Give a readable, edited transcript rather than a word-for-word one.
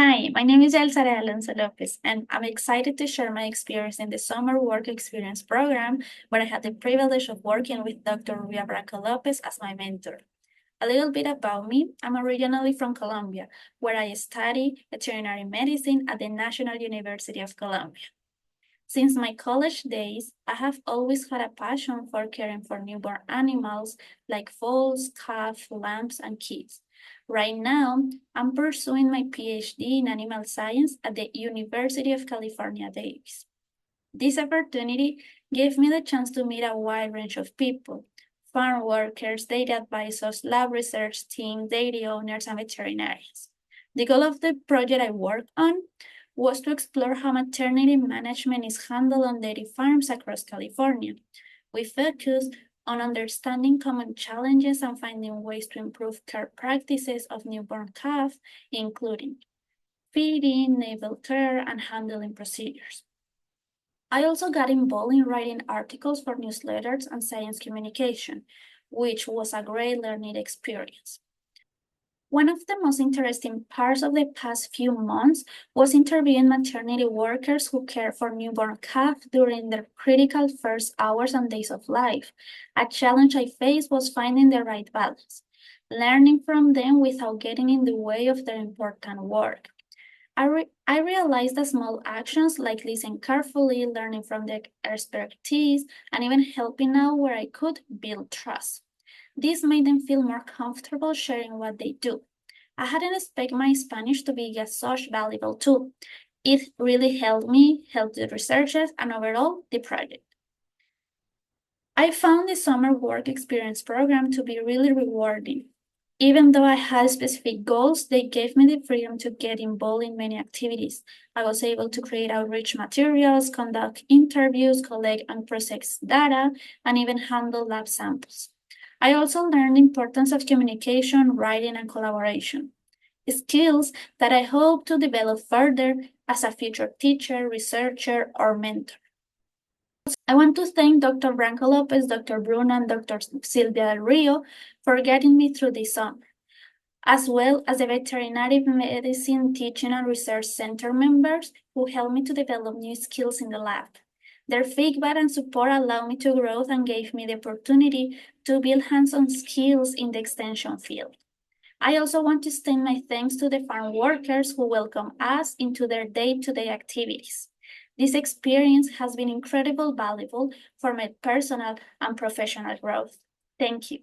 Hi, my name is Yael, and I'm excited to share my experience in the Summer Work Experience program, where I had the privilege of working with Dr. Rubia Branco Lopez as my mentor. A little bit about me: I'm originally from Colombia, where I study veterinary medicine at the National University of Colombia. Since my college days, I have always had a passion for caring for newborn animals like foals, calves, lambs, and kids. Right now, I'm pursuing my PhD in animal science at the University of California, Davis. This opportunity gave me the chance to meet a wide range of people: farm workers, data advisors, lab research team, dairy owners, and veterinarians. The goal of the project I worked on was to explore how maternity management is handled on dairy farms across California. We focused on understanding common challenges and finding ways to improve care practices of newborn calves, including feeding, navel care, and handling procedures. I also got involved in writing articles for newsletters and science communication, which was a great learning experience. One of the most interesting parts of the past few months was interviewing maternity workers who care for newborn calves during their critical first hours and days of life. A challenge I faced was finding the right balance, learning from them without getting in the way of their important work. I realized that small actions like listening carefully, learning from their expertise, and even helping out where I could build trust. This made them feel more comfortable sharing what they do. I hadn't expected my Spanish to be such valuable tool. It really helped me, helped the researchers, and overall the project. I found the summer work experience program to be really rewarding. Even though I had specific goals, they gave me the freedom to get involved in many activities. I was able to create outreach materials, conduct interviews, collect and process data, and even handle lab samples. I also learned the importance of communication, writing, and collaboration, skills that I hope to develop further as a future teacher, researcher, or mentor. I want to thank Dr. Branco Lopez, Dr. Bruno, and Dr. Silvia Del Rio for getting me through this summer, as well as the Veterinary Medicine Teaching and Research Center members who helped me to develop new skills in the lab. Their feedback and support allowed me to grow and gave me the opportunity to build hands-on skills in the extension field. I also want to extend my thanks to the farm workers who welcome us into their day-to-day activities. This experience has been incredibly valuable for my personal and professional growth. Thank you.